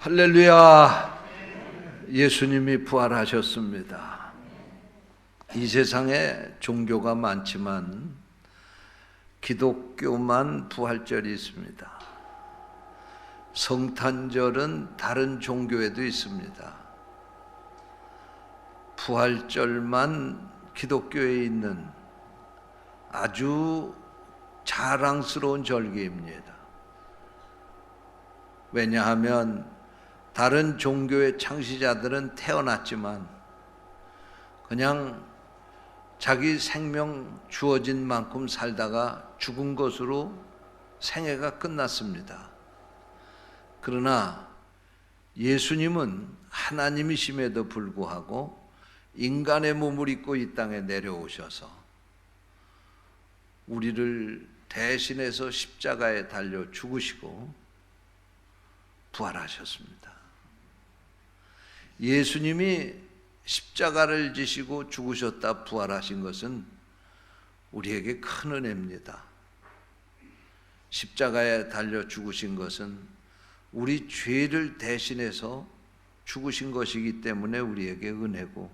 할렐루야. 예수님이 부활하셨습니다. 이 세상에 종교가 많지만 기독교만 부활절이 있습니다. 성탄절은 다른 종교에도 있습니다. 부활절만 기독교에 있는 아주 자랑스러운 절기입니다. 왜냐하면 다른 종교의 창시자들은 태어났지만 그냥 자기 생명 주어진 만큼 살다가 죽은 것으로 생애가 끝났습니다. 그러나 예수님은 하나님이심에도 불구하고 인간의 몸을 입고 이 땅에 내려오셔서 우리를 대신해서 십자가에 달려 죽으시고 부활하셨습니다. 예수님이 십자가를 지시고 죽으셨다 부활하신 것은 우리에게 큰 은혜입니다. 십자가에 달려 죽으신 것은 우리 죄를 대신해서 죽으신 것이기 때문에 우리에게 은혜고,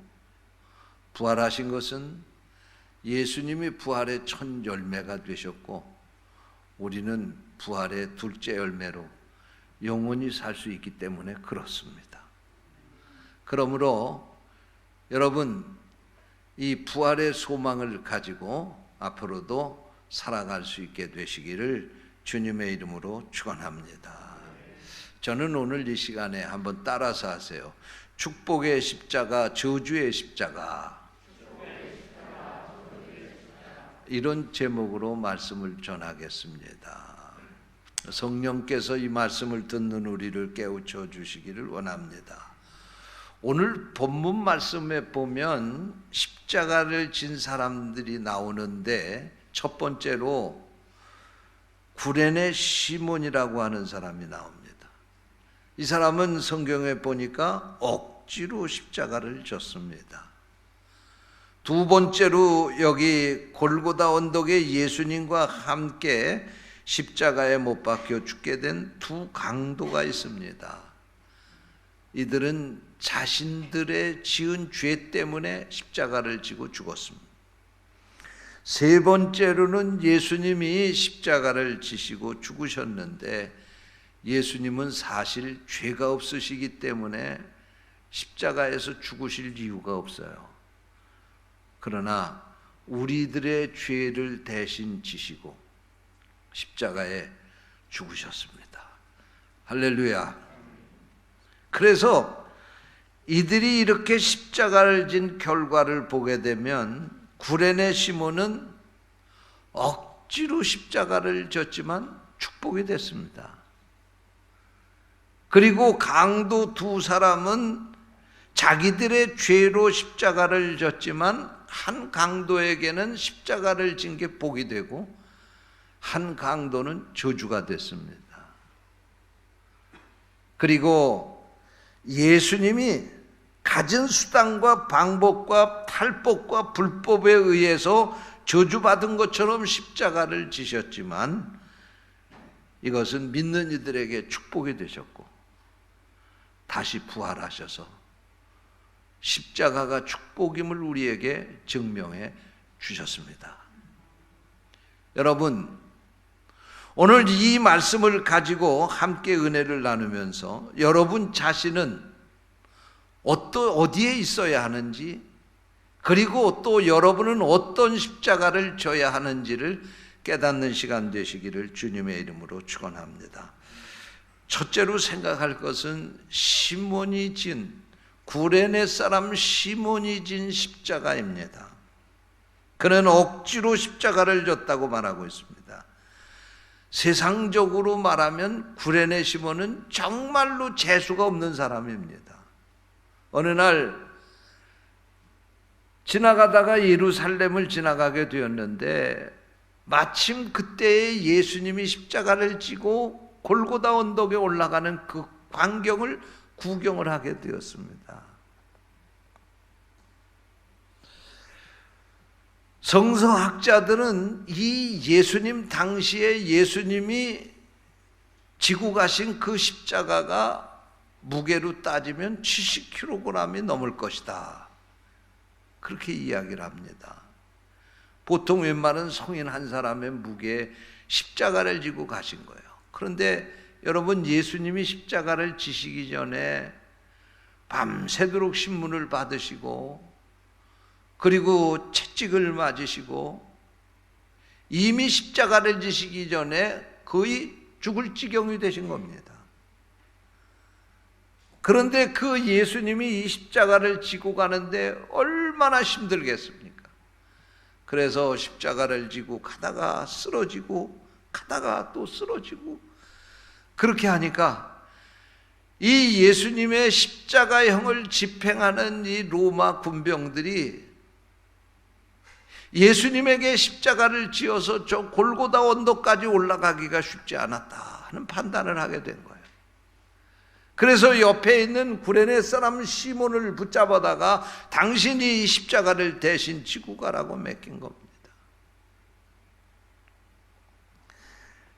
부활하신 것은 예수님이 부활의 첫 열매가 되셨고 우리는 부활의 둘째 열매로 영원히 살 수 있기 때문에 그렇습니다. 그러므로 여러분, 이 부활의 소망을 가지고 앞으로도 살아갈 수 있게 되시기를 주님의 이름으로 축원합니다. 저는 오늘 이 시간에 한번 따라서 하세요. 축복의 십자가, 저주의 십자가. 이런 제목으로 말씀을 전하겠습니다. 성령께서 이 말씀을 듣는 우리를 깨우쳐 주시기를 원합니다. 오늘 본문 말씀에 보면 십자가를 진 사람들이 나오는데 첫 번째로 구레네 시몬이라고 하는 사람이 나옵니다. 이 사람은 성경에 보니까 억지로 십자가를 졌습니다. 두 번째로 여기 골고다 언덕에 예수님과 함께 십자가에 못 박혀 죽게 된 두 강도가 있습니다. 이들은 자신들의 지은 죄 때문에 십자가를 지고 죽었습니다. 세 번째로는 예수님이 십자가를 지시고 죽으셨는데 예수님은 사실 죄가 없으시기 때문에 십자가에서 죽으실 이유가 없어요. 그러나 우리들의 죄를 대신 지시고 십자가에 죽으셨습니다. 할렐루야. 그래서 이들이 이렇게 십자가를 진 결과를 보게 되면 구레네 시몬은 억지로 십자가를 졌지만 축복이 됐습니다. 그리고 강도 두 사람은 자기들의 죄로 십자가를 졌지만 한 강도에게는 십자가를 진 게 복이 되고 한 강도는 저주가 됐습니다. 그리고 예수님이 가진 수단과 방법과 탈법과 불법에 의해서 저주받은 것처럼 십자가를 지셨지만 이것은 믿는 이들에게 축복이 되셨고 다시 부활하셔서 십자가가 축복임을 우리에게 증명해 주셨습니다. 여러분, 오늘 이 말씀을 가지고 함께 은혜를 나누면서 여러분 자신은 어디에 있어야 하는지, 그리고 또 여러분은 어떤 십자가를 져야 하는지를 깨닫는 시간 되시기를 주님의 이름으로 축원합니다. 첫째로 생각할 것은 시몬이 진, 구레네 사람 시몬이 진 십자가입니다. 그는 억지로 십자가를 졌다고 말하고 있습니다. 세상적으로 말하면 구레네 시몬은 정말로 재수가 없는 사람입니다. 어느 날 지나가다가 예루살렘을 지나가게 되었는데 마침 그때에 예수님이 십자가를 지고 골고다 언덕에 올라가는 그 광경을 구경을 하게 되었습니다. 성서학자들은 이 예수님 당시에 예수님이 지고 가신 그 십자가가 무게로 따지면 70kg이 넘을 것이다. 그렇게 이야기를 합니다. 보통 웬만한 성인 한 사람의 무게에 십자가를 지고 가신 거예요. 그런데 여러분, 예수님이 십자가를 지시기 전에 밤새도록 신문을 받으시고, 그리고 채찍을 맞으시고, 이미 십자가를 지시기 전에 거의 죽을 지경이 되신 겁니다. 그런데 그 예수님이 이 십자가를 지고 가는데 얼마나 힘들겠습니까? 그래서 십자가를 지고 가다가 쓰러지고 가다가 또 쓰러지고, 그렇게 하니까 이 예수님의 십자가형을 집행하는 이 로마 군병들이 예수님에게 십자가를 지어서 저 골고다 언덕까지 올라가기가 쉽지 않았다 하는 판단을 하게 된 거예요. 그래서 옆에 있는 구레네 사람 시몬을 붙잡아다가 당신이 이 십자가를 대신 지고 가라고 맡긴 겁니다.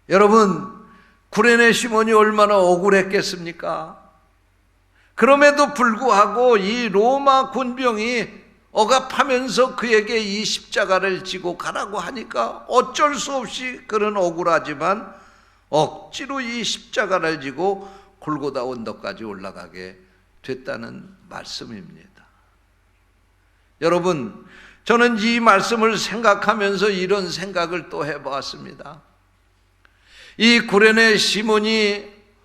여러분, 구레네 시몬이 얼마나 억울했겠습니까? 그럼에도 불구하고 이 로마 군병이 억압하면서 그에게 이 십자가를 지고 가라고 하니까 어쩔 수 없이 그런 억울하지만 억지로 이 십자가를 지고 골고다 언덕까지 올라가게 됐다는 말씀입니다. 여러분, 저는 이 말씀을 생각하면서 이런 생각을 또 해보았습니다. 이 구레네 시몬이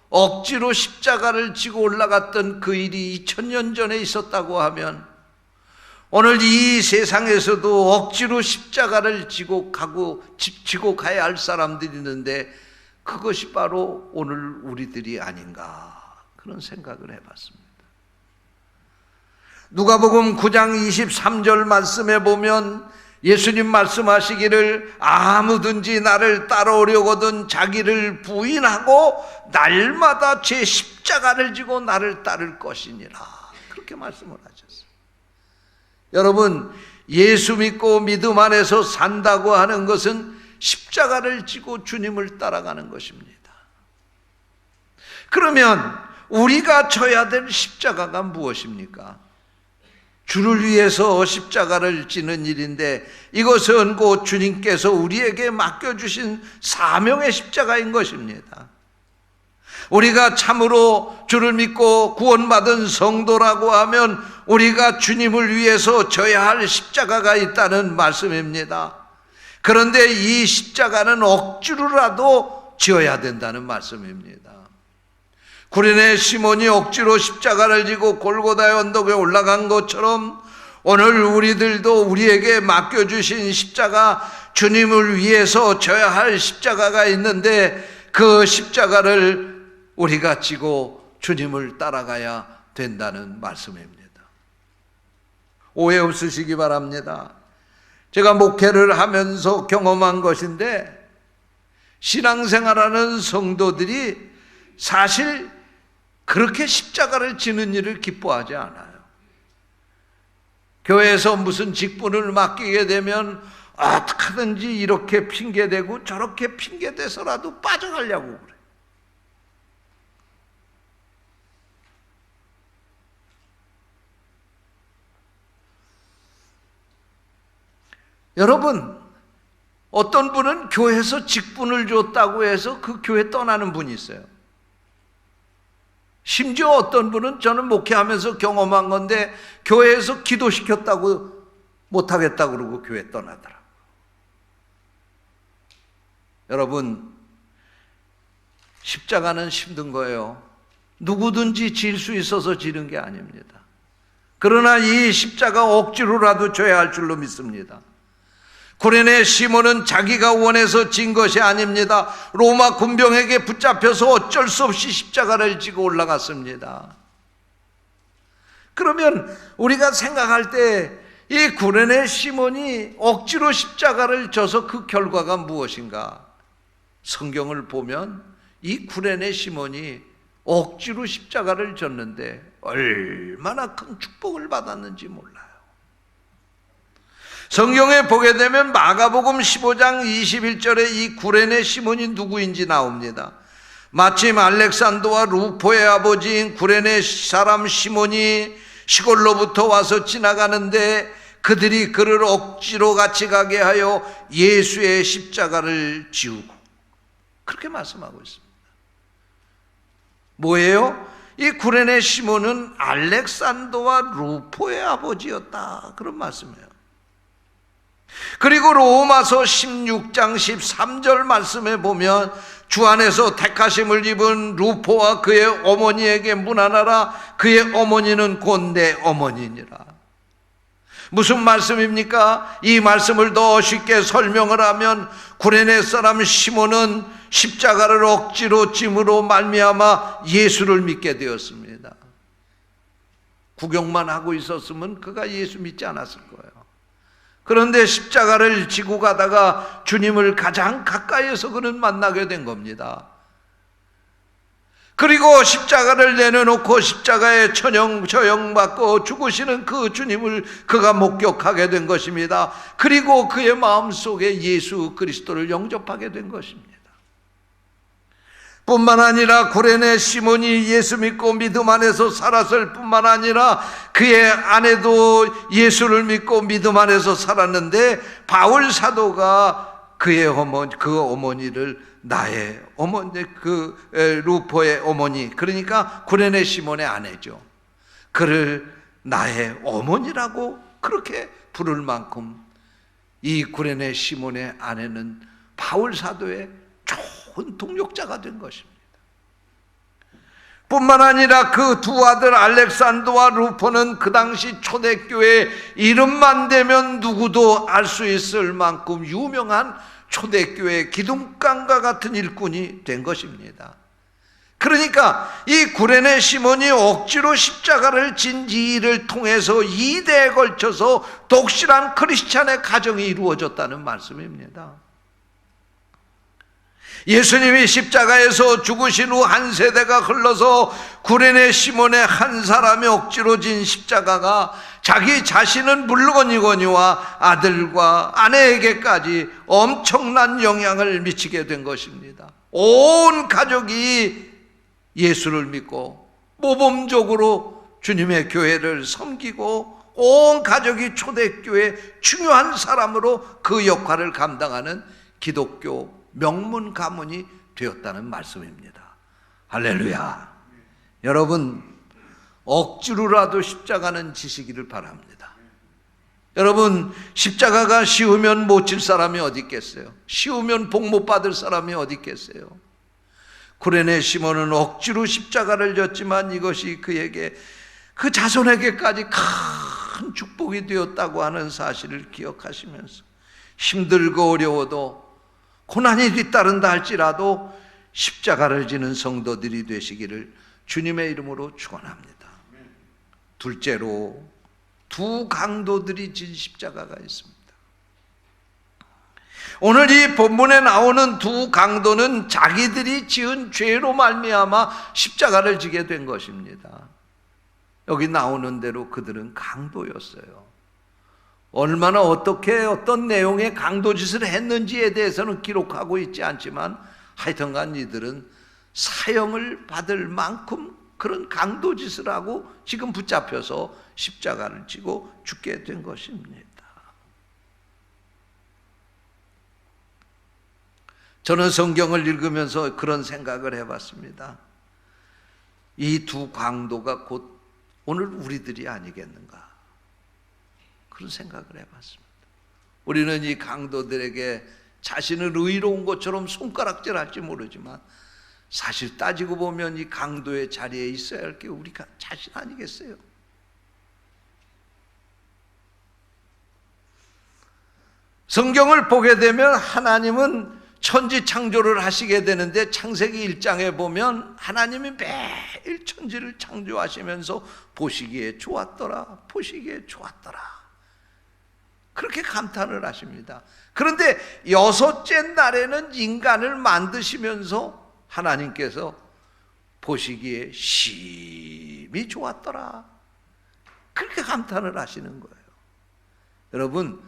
억지로 십자가를 지고 올라갔던 그 일이 2000년 전에 있었다고 하면 오늘 이 세상에서도 억지로 십자가를 지고 가야 할 사람들이 있는데 그것이 바로 오늘 우리들이 아닌가, 그런 생각을 해봤습니다. 누가복음 9장 23절 말씀에 보면 예수님 말씀하시기를 아무든지 나를 따라오려거든 자기를 부인하고 날마다 제 십자가를 지고 나를 따를 것이니라, 그렇게 말씀을 하셨어요. 여러분, 예수 믿고 믿음 안에서 산다고 하는 것은 십자가를 지고 주님을 따라가는 것입니다. 그러면 우리가 져야 될 십자가가 무엇입니까? 주를 위해서 십자가를 지는 일인데 이것은 곧 주님께서 우리에게 맡겨주신 사명의 십자가인 것입니다. 우리가 참으로 주를 믿고 구원받은 성도라고 하면 우리가 주님을 위해서 져야 할 십자가가 있다는 말씀입니다. 그런데 이 십자가는 억지로라도 지어야 된다는 말씀입니다. 구레네 시몬이 억지로 십자가를 지고 골고다의 언덕에 올라간 것처럼 오늘 우리들도 우리에게 맡겨주신 십자가, 주님을 위해서 져야 할 십자가가 있는데 그 십자가를 우리가 지고 주님을 따라가야 된다는 말씀입니다. 오해 없으시기 바랍니다. 제가 목회를 하면서 경험한 것인데 신앙생활하는 성도들이 사실 그렇게 십자가를 지는 일을 기뻐하지 않아요. 교회에서 무슨 직분을 맡기게 되면 어떻게든지 이렇게 핑계대고 저렇게 핑계대서라도 빠져가려고 그래요. 여러분, 어떤 분은 교회에서 직분을 줬다고 해서 그 교회 떠나는 분이 있어요. 심지어 어떤 분은 저는 목회하면서 경험한 건데 교회에서 기도시켰다고 못하겠다고 그러고 교회 떠나더라고요. 여러분, 십자가는 힘든 거예요. 누구든지 질 수 있어서 지는 게 아닙니다. 그러나 이 십자가 억지로라도 져야 할 줄로 믿습니다. 구레네 시몬은 자기가 원해서 진 것이 아닙니다. 로마 군병에게 붙잡혀서 어쩔 수 없이 십자가를 지고 올라갔습니다. 그러면 우리가 생각할 때 이 구레네 시몬이 억지로 십자가를 져서 그 결과가 무엇인가? 성경을 보면 이 구레네 시몬이 억지로 십자가를 졌는데 얼마나 큰 축복을 받았는지 몰라요. 성경에 보게 되면 마가복음 15장 21절에 이 구레네 시몬이 누구인지 나옵니다. 마침 알렉산더와 루포의 아버지인 구레네 사람 시몬이 시골로부터 와서 지나가는데 그들이 그를 억지로 같이 가게 하여 예수의 십자가를 지우고, 그렇게 말씀하고 있습니다. 뭐예요? 이 구레네 시몬은 알렉산더와 루포의 아버지였다, 그런 말씀이에요. 그리고 로마서 16장 13절 말씀에 보면 주 안에서 택하심을 입은 루포와 그의 어머니에게 문안하라. 그의 어머니는 곧 내 어머니니라. 무슨 말씀입니까? 이 말씀을 더 쉽게 설명을 하면 구레네 사람 시몬은 십자가를 억지로 짐으로 말미암아 예수를 믿게 되었습니다. 구경만 하고 있었으면 그가 예수 믿지 않았을 거예요. 그런데 십자가를 지고 가다가 주님을 가장 가까이에서 그는 만나게 된 겁니다. 그리고 십자가를 내려놓고 십자가에 처형받고 죽으시는 그 주님을 그가 목격하게 된 것입니다. 그리고 그의 마음속에 예수 그리스도를 영접하게 된 것입니다. 뿐만 아니라 구레네 시몬이 예수 믿고 믿음 안에서 살았을 뿐만 아니라 그의 아내도 예수를 믿고 믿음 안에서 살았는데 바울 사도가 그 어머니를 나의 어머니, 루포의 어머니, 그러니까 구레네 시몬의 아내죠, 그를 나의 어머니라고 그렇게 부를 만큼 이 구레네 시몬의 아내는 바울 사도의 좋은 동역자가 된 것입니다. 뿐만 아니라 그 두 아들 알렉산더와 루포는 그 당시 초대교회 이름만 대면 누구도 알 수 있을 만큼 유명한 초대교회 기둥감과 같은 일꾼이 된 것입니다. 그러니까 이 구레네 시몬이 억지로 십자가를 진 이 일을 통해서 2대에 걸쳐서 독실한 크리스찬의 가정이 이루어졌다는 말씀입니다. 예수님이 십자가에서 죽으신 후 한 세대가 흘러서 구레네 시몬의 한 사람이 억지로 진 십자가가 자기 자신은 물론이거니와 아들과 아내에게까지 엄청난 영향을 미치게 된 것입니다. 온 가족이 예수를 믿고 모범적으로 주님의 교회를 섬기고 온 가족이 초대교회 중요한 사람으로 그 역할을 감당하는 기독교 명문 가문이 되었다는 말씀입니다. 할렐루야. 여러분, 억지로라도 십자가는 지시기를 바랍니다. 여러분, 십자가가 쉬우면 못 질 사람이 어디 있겠어요? 쉬우면 복 못 받을 사람이 어디 있겠어요? 구레네 시몬은 억지로 십자가를 졌지만 이것이 그에게, 그 자손에게까지 큰 축복이 되었다고 하는 사실을 기억하시면서 힘들고 어려워도 고난이 뒤따른다 할지라도 십자가를 지는 성도들이 되시기를 주님의 이름으로 축원합니다. 둘째로 두 강도들이 진 십자가가 있습니다. 오늘 이 본문에 나오는 두 강도는 자기들이 지은 죄로 말미암아 십자가를 지게 된 것입니다. 여기 나오는 대로 그들은 강도였어요. 얼마나 어떻게 어떤 내용의 강도짓을 했는지에 대해서는 기록하고 있지 않지만 하여튼간 이들은 사형을 받을 만큼 그런 강도짓을 하고 지금 붙잡혀서 십자가를 지고 죽게 된 것입니다. 저는 성경을 읽으면서 그런 생각을 해봤습니다. 이 두 강도가 곧 오늘 우리들이 아니겠는가, 그런 생각을 해봤습니다. 우리는 이 강도들에게 자신을 의로운 것처럼 손가락질할지 모르지만 사실 따지고 보면 이 강도의 자리에 있어야 할 게 우리 자신 아니겠어요? 성경을 보게 되면 하나님은 천지 창조를 하시게 되는데 창세기 1장에 보면 하나님이 매일 천지를 창조하시면서 보시기에 좋았더라, 보시기에 좋았더라, 그렇게 감탄을 하십니다. 그런데 여섯째 날에는 인간을 만드시면서 하나님께서 보시기에 심히 좋았더라, 그렇게 감탄을 하시는 거예요. 여러분,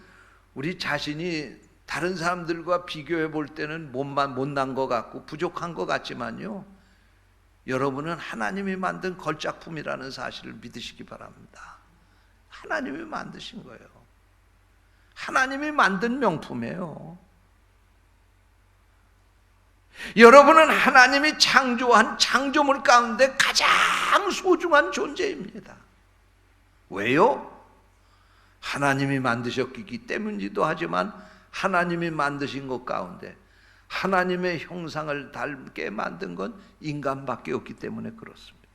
우리 자신이 다른 사람들과 비교해 볼 때는 못난 것 같고 부족한 것 같지만요, 여러분은 하나님이 만든 걸작품이라는 사실을 믿으시기 바랍니다. 하나님이 만드신 거예요. 하나님이 만든 명품이에요. 여러분은 하나님이 창조한 창조물 가운데 가장 소중한 존재입니다. 왜요? 하나님이 만드셨기 때문이기도 하지만 하나님이 만드신 것 가운데 하나님의 형상을 닮게 만든 건 인간밖에 없기 때문에 그렇습니다.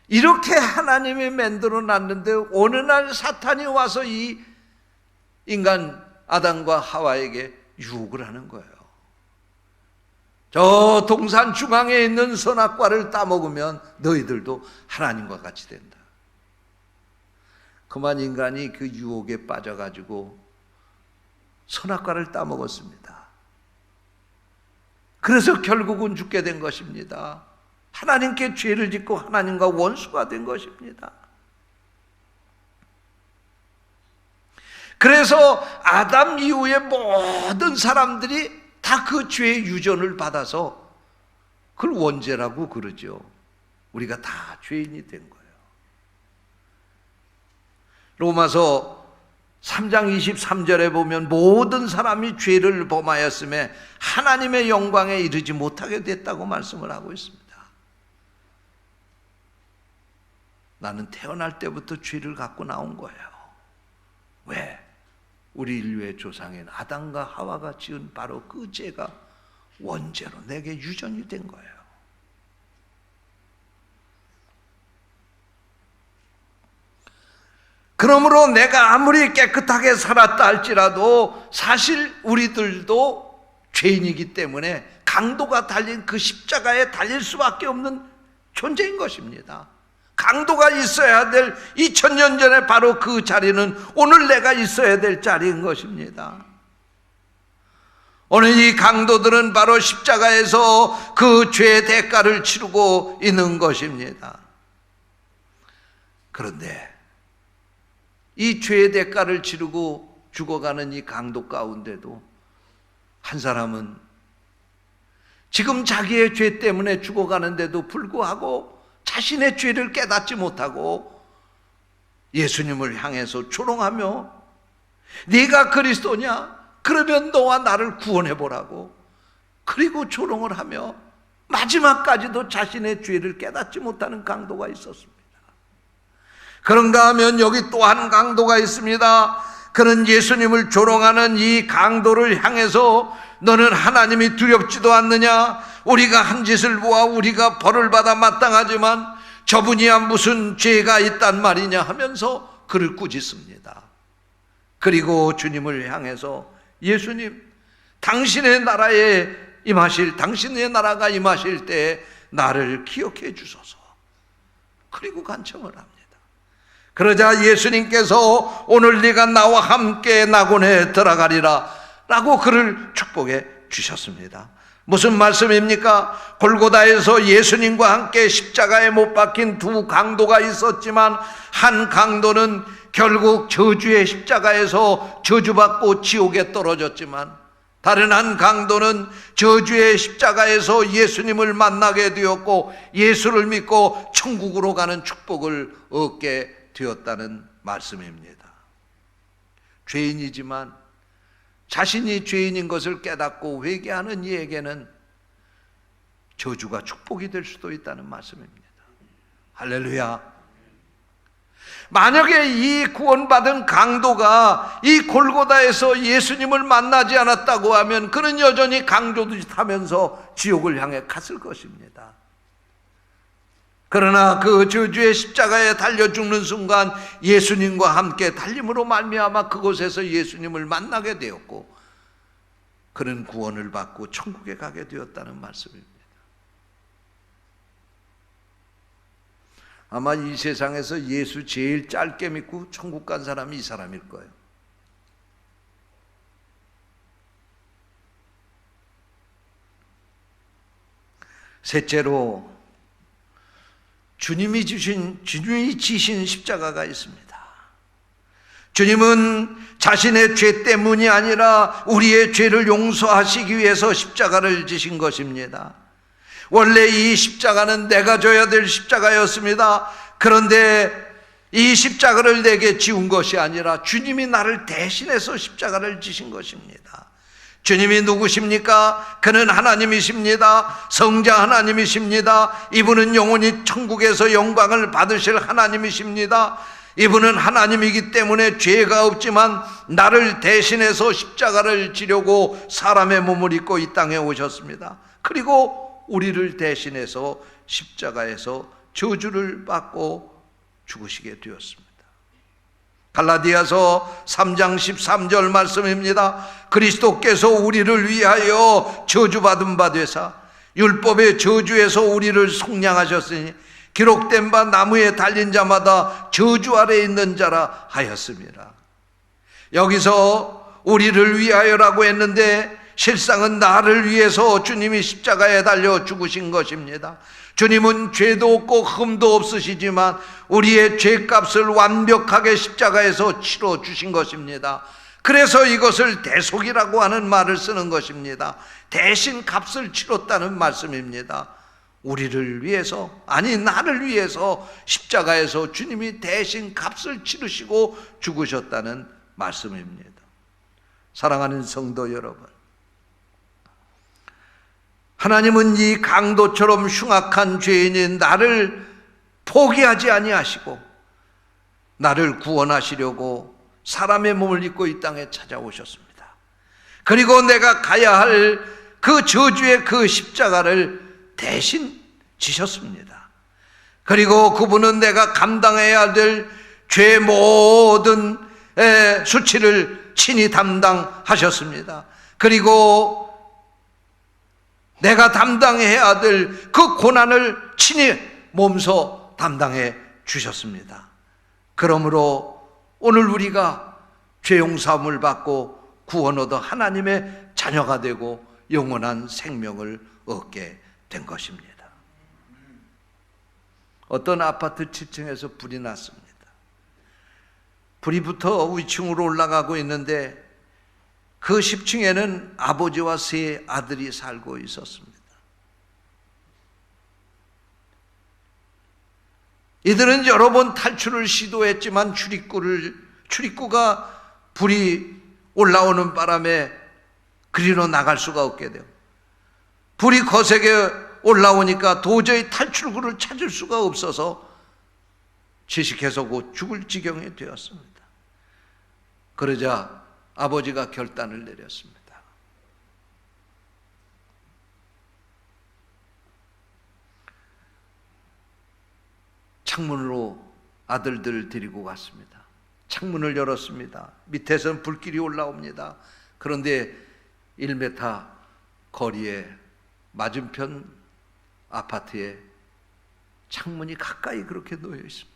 이렇게 하나님이 만들어 놨는데 어느 날 사탄이 와서 이 인간 아담과 하와에게 유혹을 하는 거예요. 저 동산 중앙에 있는 선악과를 따먹으면 너희들도 하나님과 같이 된다. 그만 인간이 그 유혹에 빠져가지고 선악과를 따먹었습니다. 그래서 결국은 죽게 된 것입니다. 하나님께 죄를 짓고 하나님과 원수가 된 것입니다. 그래서 아담 이후의 모든 사람들이 다 그 죄의 유전을 받아서 그걸 원죄라고 그러죠. 우리가 다 죄인이 된 거예요. 로마서 3장 23절에 보면 모든 사람이 죄를 범하였음에 하나님의 영광에 이르지 못하게 됐다고 말씀을 하고 있습니다. 나는 태어날 때부터 죄를 갖고 나온 거예요. 왜? 우리 인류의 조상인 아담과 하와가 지은 바로 그 죄가 원죄로 내게 유전이 된 거예요. 그러므로 내가 아무리 깨끗하게 살았다 할지라도 사실 우리들도 죄인이기 때문에 강도가 달린 그 십자가에 달릴 수밖에 없는 존재인 것입니다. 강도가 있어야 될 2000년 전에 바로 그 자리는 오늘 내가 있어야 될 자리인 것입니다. 오늘 이 강도들은 바로 십자가에서 그 죄의 대가를 치르고 있는 것입니다. 그런데 이 죄의 대가를 치르고 죽어가는 이 강도 가운데도 한 사람은 지금 자기의 죄 때문에 죽어가는데도 불구하고 자신의 죄를 깨닫지 못하고 예수님을 향해서 조롱하며 네가 그리스도냐? 그러면 너와 나를 구원해 보라고 그리고 조롱을 하며 마지막까지도 자신의 죄를 깨닫지 못하는 강도가 있었습니다. 그런가 하면 여기 또 한 강도가 있습니다. 그는 예수님을 조롱하는 이 강도를 향해서 너는 하나님이 두렵지도 않느냐? 우리가 한 짓을 보아 우리가 벌을 받아 마땅하지만 저분이야 무슨 죄가 있단 말이냐 하면서 그를 꾸짖습니다. 그리고 주님을 향해서 예수님, 당신의 나라에 임하실, 당신의 나라가 임하실 때 나를 기억해 주소서. 그리고 간청을 합니다. 그러자 예수님께서 오늘 네가 나와 함께 낙원에 들어가리라 라고 그를 축복해 주셨습니다. 무슨 말씀입니까? 골고다에서 예수님과 함께 십자가에 못 박힌 두 강도가 있었지만 한 강도는 결국 저주의 십자가에서 저주받고 지옥에 떨어졌지만 다른 한 강도는 저주의 십자가에서 예수님을 만나게 되었고 예수를 믿고 천국으로 가는 축복을 얻게 되었다는 말씀입니다. 죄인이지만 자신이 죄인인 것을 깨닫고 회개하는 이에게는 저주가 축복이 될 수도 있다는 말씀입니다. 할렐루야. 만약에 이 구원받은 강도가 이 골고다에서 예수님을 만나지 않았다고 하면 그는 여전히 강도짓 하면서 지옥을 향해 갔을 것입니다. 그러나 그 저주의 십자가에 달려 죽는 순간 예수님과 함께 달림으로 말미암아 그곳에서 예수님을 만나게 되었고 그는 구원을 받고 천국에 가게 되었다는 말씀입니다. 아마 이 세상에서 예수 제일 짧게 믿고 천국 간 사람이 이 사람일 거예요. 셋째로 주님이 지신 십자가가 있습니다. 주님은 자신의 죄 때문이 아니라 우리의 죄를 용서하시기 위해서 십자가를 지신 것입니다. 원래 이 십자가는 내가 져야 될 십자가였습니다. 그런데 이 십자가를 내게 지운 것이 아니라 주님이 나를 대신해서 십자가를 지신 것입니다. 주님이 누구십니까? 그는 하나님이십니다. 성자 하나님이십니다. 이분은 영원히 천국에서 영광을 받으실 하나님이십니다. 이분은 하나님이기 때문에 죄가 없지만 나를 대신해서 십자가를 지려고 사람의 몸을 입고 이 땅에 오셨습니다. 그리고 우리를 대신해서 십자가에서 저주를 받고 죽으시게 되었습니다. 갈라디아서 3장 13절 말씀입니다. 그리스도께서 우리를 위하여 저주받은 바 되사 율법의 저주에서 우리를 속량하셨으니 기록된 바 나무에 달린 자마다 저주 아래 있는 자라 하였습니다. 여기서 우리를 위하여라고 했는데 실상은 나를 위해서 주님이 십자가에 달려 죽으신 것입니다. 주님은 죄도 없고 흠도 없으시지만 우리의 죄값을 완벽하게 십자가에서 치러 주신 것입니다. 그래서 이것을 대속이라고 하는 말을 쓰는 것입니다. 대신 값을 치렀다는 말씀입니다. 우리를 위해서, 아니 나를 위해서 십자가에서 주님이 대신 값을 치르시고 죽으셨다는 말씀입니다. 사랑하는 성도 여러분, 하나님은 이 강도처럼 흉악한 죄인인 나를 포기하지 아니하시고 나를 구원하시려고 사람의 몸을 입고 이 땅에 찾아오셨습니다. 그리고 내가 가야 할 그 저주의 그 십자가를 대신 지셨습니다. 그리고 그분은 내가 감당해야 될 죄 모든 수치를 친히 담당하셨습니다. 그리고 내가 담당해야 될 그 고난을 친히 몸소 담당해 주셨습니다. 그러므로 오늘 우리가 죄 용서함을 받고 구원 얻어 하나님의 자녀가 되고 영원한 생명을 얻게 된 것입니다. 어떤 아파트 7층에서 불이 났습니다. 불이 붙어 위층으로 올라가고 있는데 그 10층에는 아버지와 세 아들이 살고 있었습니다. 이들은 여러 번 탈출을 시도했지만 출입구가 불이 올라오는 바람에 그리로 나갈 수가 없게 되고 불이 거세게 올라오니까 도저히 탈출구를 찾을 수가 없어서 질식해서 곧 죽을 지경이 되었습니다. 그러자 아버지가 결단을 내렸습니다. 창문으로 아들들을 데리고 갔습니다. 창문을 열었습니다. 밑에서는 불길이 올라옵니다. 그런데 1m 거리에 맞은편 아파트에 창문이 가까이 그렇게 놓여 있습니다.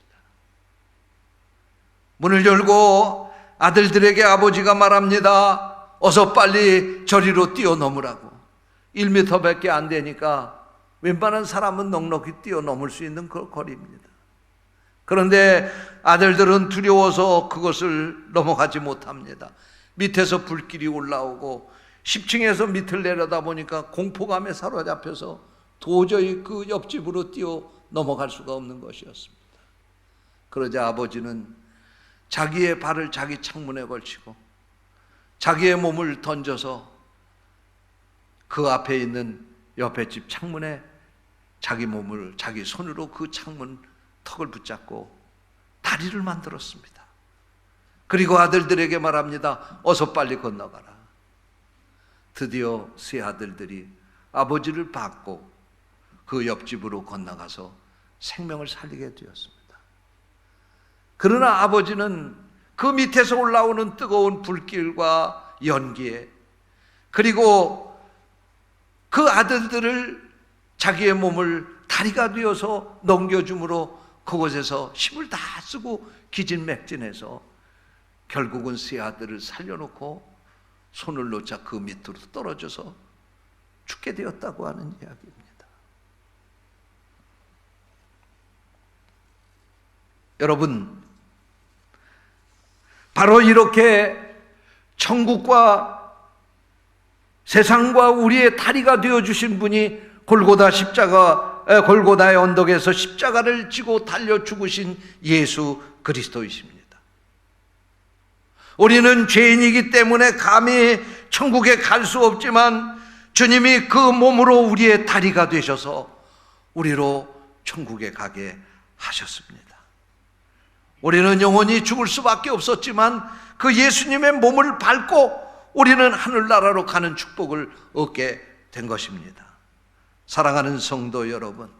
문을 열고 아들들에게 아버지가 말합니다. 어서 빨리 저리로 뛰어넘으라고. 1m밖에 안 되니까 웬만한 사람은 넉넉히 뛰어넘을 수 있는 그 거리입니다. 그런데 아들들은 두려워서 그것을 넘어가지 못합니다. 밑에서 불길이 올라오고 10층에서 밑을 내려다 보니까 공포감에 사로잡혀서 도저히 그 옆집으로 뛰어 넘어갈 수가 없는 것이었습니다. 그러자 아버지는 자기의 발을 자기 창문에 걸치고 자기의 몸을 던져서 그 앞에 있는 옆에 집 창문에 자기 몸을 자기 손으로 그 창문 턱을 붙잡고 다리를 만들었습니다. 그리고 아들들에게 말합니다. 어서 빨리 건너가라. 드디어 세 아들들이 아버지를 받고 그 옆집으로 건너가서 생명을 살리게 되었습니다. 그러나 아버지는 그 밑에서 올라오는 뜨거운 불길과 연기에 그리고 그 아들들을 자기의 몸을 다리가 되어서 넘겨줌으로 그곳에서 힘을 다 쓰고 기진맥진해서 결국은 세 아들을 살려놓고 손을 놓자 그 밑으로 떨어져서 죽게 되었다고 하는 이야기입니다. 여러분, 바로 이렇게 천국과 세상과 우리의 다리가 되어주신 분이 골고다의 언덕에서 십자가를 지고 달려 죽으신 예수 그리스도이십니다. 우리는 죄인이기 때문에 감히 천국에 갈 수 없지만 주님이 그 몸으로 우리의 다리가 되셔서 우리로 천국에 가게 하셨습니다. 우리는 영원히 죽을 수밖에 없었지만 그 예수님의 몸을 밟고 우리는 하늘나라로 가는 축복을 얻게 된 것입니다. 사랑하는 성도 여러분,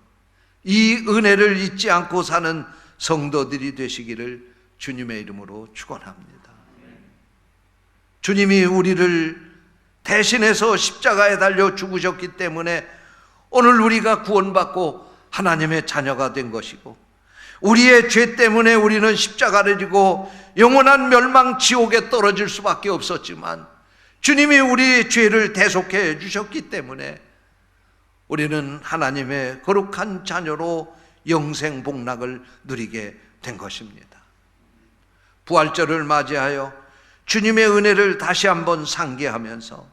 이 은혜를 잊지 않고 사는 성도들이 되시기를 주님의 이름으로 축원합니다. 주님이 우리를 대신해서 십자가에 달려 죽으셨기 때문에 오늘 우리가 구원받고 하나님의 자녀가 된 것이고, 우리의 죄 때문에 우리는 십자가를 지고 영원한 멸망 지옥에 떨어질 수밖에 없었지만 주님이 우리의 죄를 대속해 주셨기 때문에 우리는 하나님의 거룩한 자녀로 영생 복락을 누리게 된 것입니다. 부활절을 맞이하여 주님의 은혜를 다시 한번 상기하면서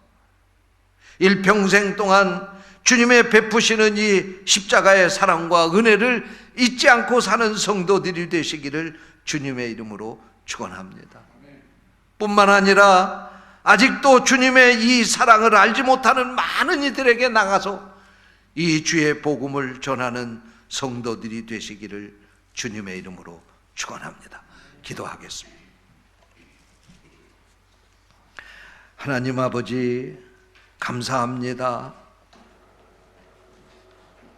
일평생 동안 주님의 베푸시는 이 십자가의 사랑과 은혜를 잊지 않고 사는 성도들이 되시기를 주님의 이름으로 축원합니다. 뿐만 아니라 아직도 주님의 이 사랑을 알지 못하는 많은 이들에게 나가서 이 주의 복음을 전하는 성도들이 되시기를 주님의 이름으로 축원합니다. 기도하겠습니다. 하나님 아버지, 감사합니다.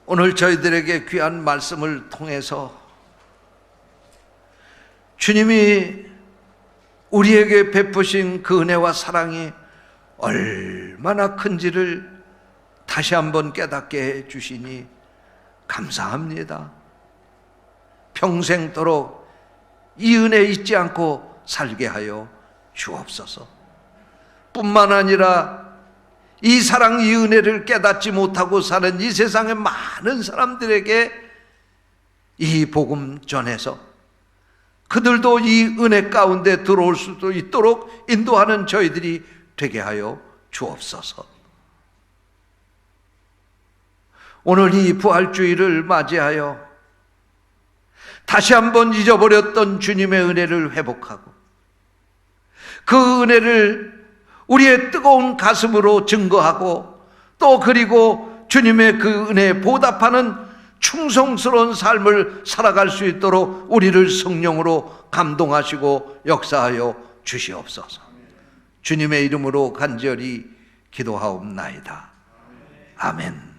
오늘 저희들에게 귀한 말씀을 통해서 주님이 우리에게 베푸신 그 은혜와 사랑이 얼마나 큰지를 다시 한번 깨닫게 해 주시니 감사합니다. 평생도록 이 은혜 잊지 않고 살게 하여 주옵소서. 뿐만 아니라 이 사랑, 이 은혜를 깨닫지 못하고 사는 이 세상의 많은 사람들에게 이 복음 전해서 그들도 이 은혜 가운데 들어올 수도 있도록 인도하는 저희들이 되게 하여 주옵소서. 오늘 이 부활주의를 맞이하여 다시 한번 잊어버렸던 주님의 은혜를 회복하고 그 은혜를 우리의 뜨거운 가슴으로 증거하고 또 그리고 주님의 그 은혜에 보답하는 충성스러운 삶을 살아갈 수 있도록 우리를 성령으로 감동하시고 역사하여 주시옵소서. 주님의 이름으로 간절히 기도하옵나이다. 아멘.